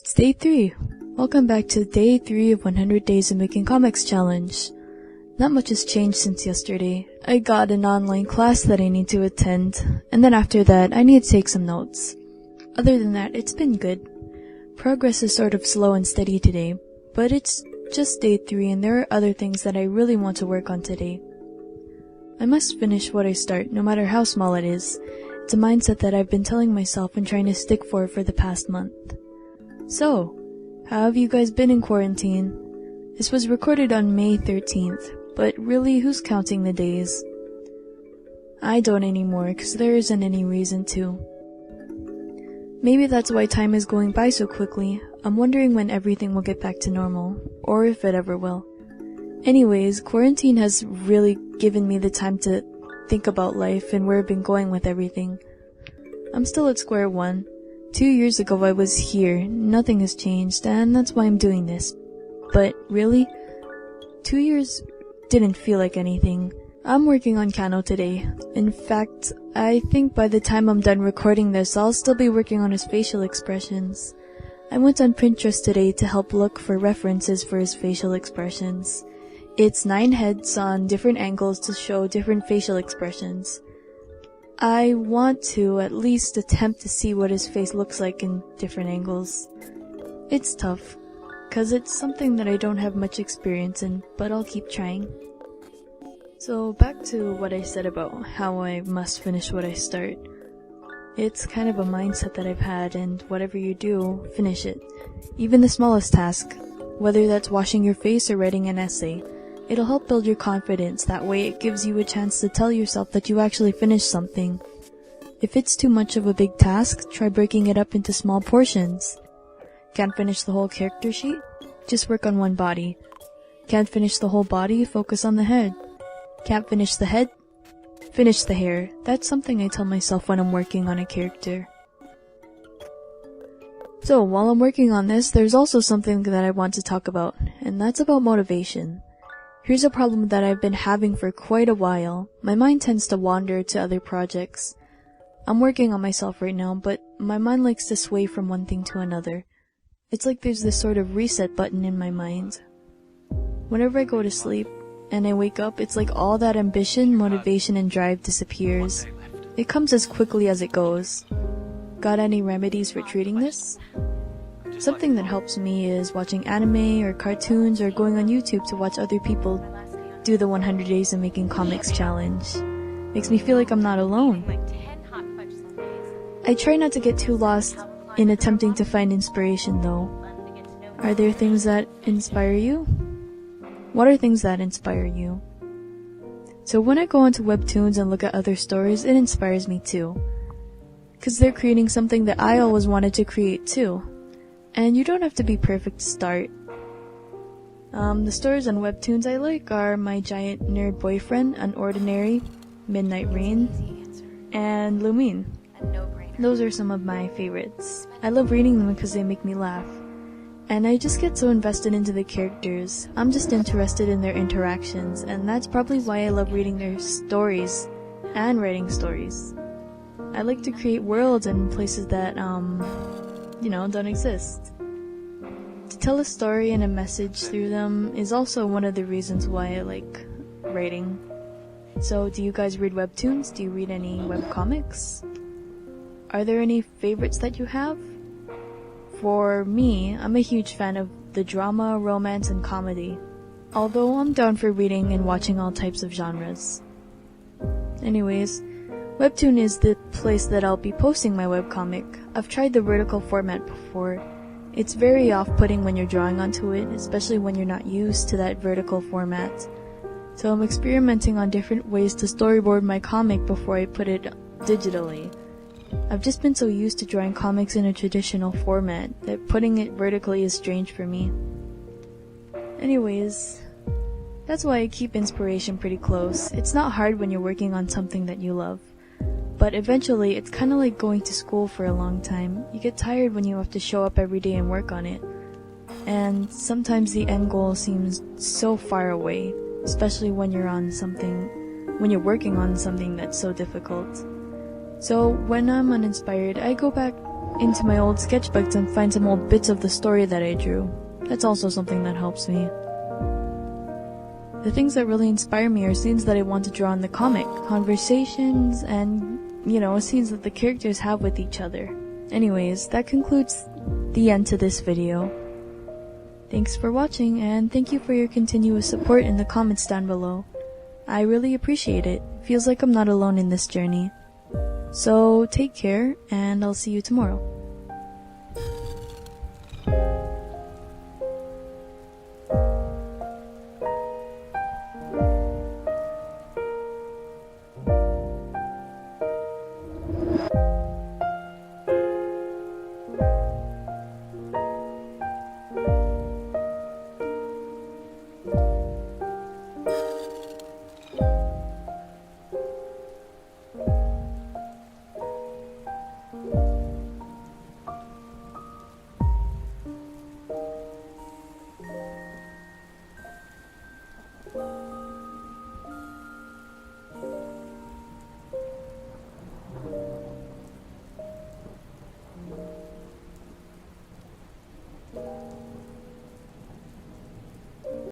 It's day 3. Welcome back to day 3 of 100 Days of Making Comics Challenge. Not much has changed since yesterday. I got an online class that I need to attend, and then after that, I need to take some notes. Other than that, it's been good. Progress is sort of slow and steady today, but it's just day 3 and there are other things that I really want to work on today. I must finish what I start, no matter how small it is. It's a mindset that I've been telling myself and trying to stick for the past month. So, how have you guys been in quarantine? This was recorded on May 13th, but really, who's counting the days? I don't anymore, because there isn't any reason to. Maybe that's why time is going by so quickly. I'm wondering when everything will get back to normal, or if it ever will. Anyways, quarantine has really given me the time to think about life and where I've been going with everything. I'm still at square one. 2 years ago I was here, nothing has changed, and that's why I'm doing this. But really, 2 years didn't feel like anything. I'm working on Kano today. In fact, I think by the time I'm done recording this, I'll still be working on his facial expressions. I went on Pinterest today to help look for references for his facial expressions. It's 9 heads on different angles to show different facial expressions. I want to at least attempt to see what his face looks like in different angles. It's tough, 'cause it's something that I don't have much experience in, but I'll keep trying. So back to what I said about how I must finish what I start. It's kind of a mindset that I've had, and whatever you do, finish it. Even the smallest task, whether that's washing your face or writing an essay. It'll help build your confidence, that way it gives you a chance to tell yourself that you actually finished something. If it's too much of a big task, try breaking it up into small portions. Can't finish the whole character sheet? Just work on one body. Can't finish the whole body? Focus on the head. Can't finish the head? Finish the hair. That's something I tell myself when I'm working on a character. So, while I'm working on this, there's also something that I want to talk about, and that's about motivation. Here's a problem that I've been having for quite a while. My mind tends to wander to other projects. I'm working on myself right now, but my mind likes to sway from one thing to another. It's like there's this sort of reset button in my mind. Whenever I go to sleep and I wake up, it's like all that ambition, motivation, and drive disappears. It comes as quickly as it goes. Got any remedies for treating this? Something that helps me is watching anime or cartoons or going on YouTube to watch other people do the 100 Days of Making Comics Challenge. Makes me feel like I'm not alone. I try not to get too lost in attempting to find inspiration though. Are there things that inspire you? What are things that inspire you? So when I go onto webtoons and look at other stories, it inspires me too. 'Cause they're creating something that I always wanted to create too. And you don't have to be perfect to start. The stories on webtoons I like are My Giant Nerd Boyfriend, Unordinary, Midnight Rain, and Lumine. Those are some of my favorites. I love reading them because they make me laugh. And I just get so invested into the characters. I'm just interested in their interactions, and that's probably why I love reading their stories and writing stories. I like to create worlds and places that, don't exist. To tell a story and a message through them is also one of the reasons why I like writing. So, do you guys read webtoons? Do you read any webcomics? Are there any favorites that you have? For me, I'm a huge fan of the drama, romance, and comedy. Although I'm down for reading and watching all types of genres. Anyways, Webtoon is the place that I'll be posting my webcomic. I've tried the vertical format before. It's very off-putting when you're drawing onto it, especially when you're not used to that vertical format. So I'm experimenting on different ways to storyboard my comic before I put it digitally. I've just been so used to drawing comics in a traditional format that putting it vertically is strange for me. Anyways, that's why I keep inspiration pretty close. It's not hard when you're working on something that you love. But eventually, it's kinda like going to school for a long time. You get tired when you have to show up every day and work on it. And sometimes the end goal seems so far away, especially when you're working on something that's so difficult. So when I'm uninspired, I go back into my old sketchbooks and find some old bits of the story that I drew. That's also something that helps me. The things that really inspire me are scenes that I want to draw in the comic, conversations, and, scenes that the characters have with each other. Anyways, that concludes the end to this video. Thanks for watching, and thank you for your continuous support in the comments down below. I really appreciate it. Feels like I'm not alone in this journey. So take care, and I'll see you tomorrow.